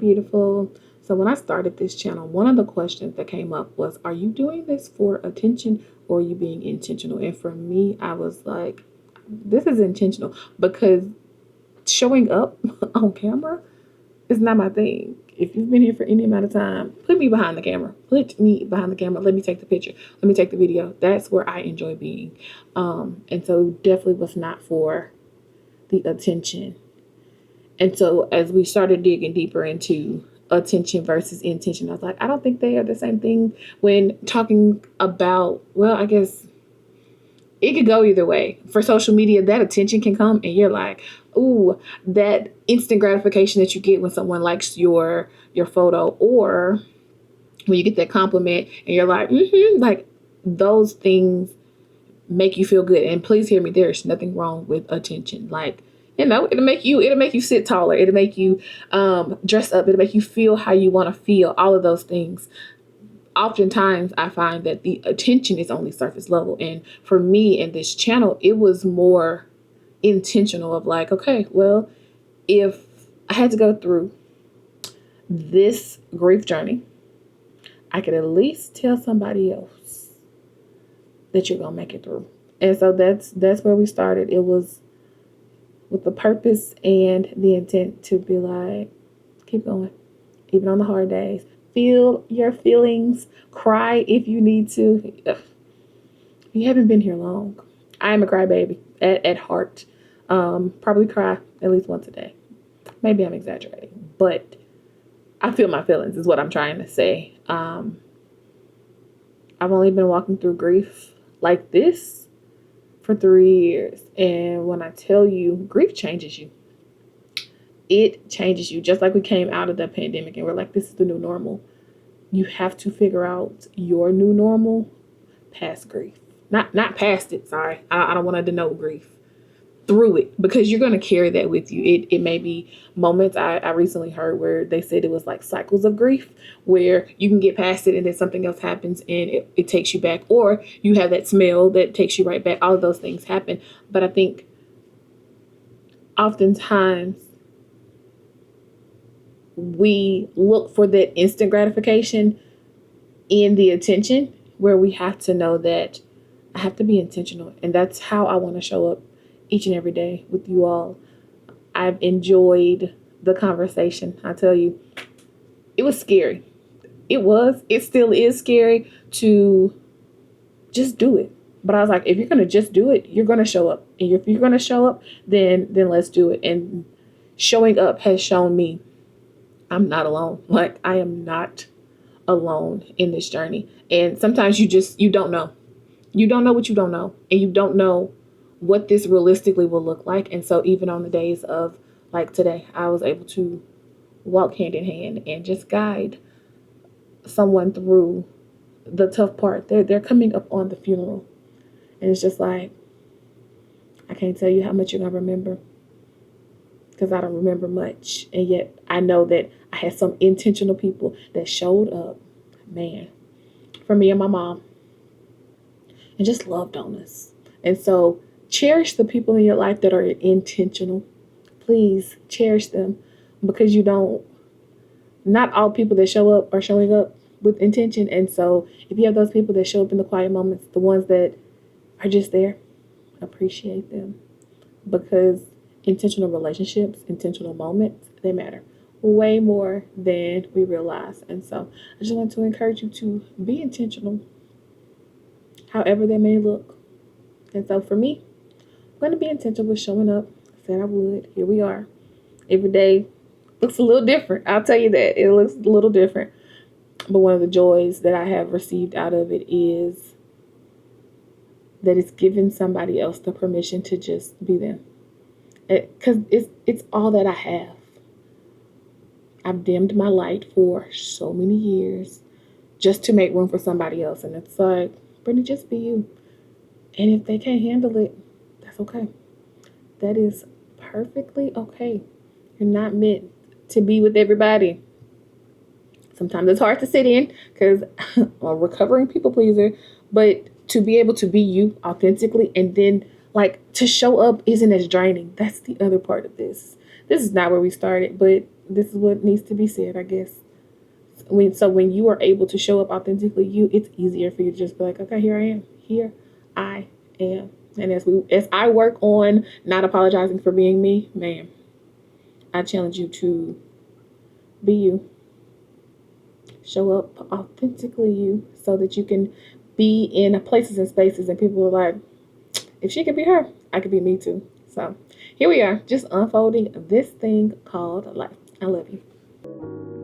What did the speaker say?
beautiful. So when I started this channel, one of the questions that came up was, are you doing this for attention or are you being intentional? And for me, I was like, this is intentional, because showing up on camera is not my thing. If you've been here for any amount of time, put me behind the camera. Put me behind the camera. Let me take the picture. Let me take the video. That's where I enjoy being. And so definitely was not for the attention. And so as we started digging deeper into attention versus intention, I was like, I don't think they are the same thing when talking about, well, I guess it could go either way. For social media, that attention can come and you're like, ooh, that instant gratification that you get when someone likes your photo, or when you get that compliment and you're like, like those things make you feel good. And please hear me, there's nothing wrong with attention. Like, it'll make you sit taller. It'll make you dress up. It'll make you feel how you want to feel. All of those things. Oftentimes I find that the attention is only surface level. And for me in this channel, it was more intentional of like, okay, well, if I had to go through this grief journey, I could at least tell somebody else that you're going to make it through. And so that's where we started. It was with the purpose and the intent to be like, keep going, even on the hard days. Feel your feelings. Cry if you need to. You haven't been here long. I am a crybaby at heart. Probably cry at least once a day. Maybe I'm exaggerating, but I feel my feelings is what I'm trying to say. I've only been walking through grief like this for 3 years. And when I tell you, grief changes you. It changes you. Just like we came out of the pandemic and we're like, this is the new normal. You have to figure out your new normal past grief. Not past it, sorry. I don't want to denote grief. Through it, because you're going to carry that with you. It may be moments. I recently heard where they said it was like cycles of grief, where you can get past it and then something else happens and it takes you back, or you have that smell that takes you right back. All of those things happen. But I think oftentimes we look for that instant gratification in the attention, where we have to know that I have to be intentional. And that's how I want to show up each and every day with you all. I've enjoyed the conversation. I tell you, it was scary. It still is scary to just do it. But I was like, if you're going to just do it, you're going to show up. And if you're going to show up, then let's do it. And showing up has shown me I'm not alone. Like, I am not alone in this journey. And sometimes you don't know. You don't know what you don't know. And you don't know what this realistically will look like. And so even on the days of like today, I was able to walk hand in hand and just guide someone through the tough part. They're coming up on the funeral. And it's just like, I can't tell you how much you're going to remember, because I don't remember much. And yet I know that I had some intentional people that showed up, man, for me and my mom, and just loved on us. And so cherish the people in your life that are intentional. Please cherish them, because not all people that show up are showing up with intention. And so if you have those people that show up in the quiet moments, the ones that are just there, appreciate them, because intentional relationships, intentional moments, they matter way more than we realize. And so I just want to encourage you to be intentional, however that may look. And so for me, I'm going to be intentional with showing up. I said I would. Here we are. Every day looks a little different. I'll tell you that. It looks a little different. But one of the joys that I have received out of it is that it's given somebody else the permission to just be them. Because it's all that I have. I've dimmed my light for so many years just to make room for somebody else. And it's like, Brittany, just be you. And if they can't handle it, that's okay. That is perfectly okay. You're not meant to be with everybody. Sometimes it's hard to sit in because I'm a recovering people pleaser, but to be able to be you authentically and then Like, to show up isn't as draining. That's the other part of this. This is not where we started, but this is what needs to be said, I guess. When you are able to show up authentically you, it's easier for you to just be like, okay, here I am. Here I am. And as I work on not apologizing for being me, man, I challenge you to be you. Show up authentically you so that you can be in places and spaces and people are like, if she could be her, I could be me too. So here we are, just unfolding this thing called life. I love you.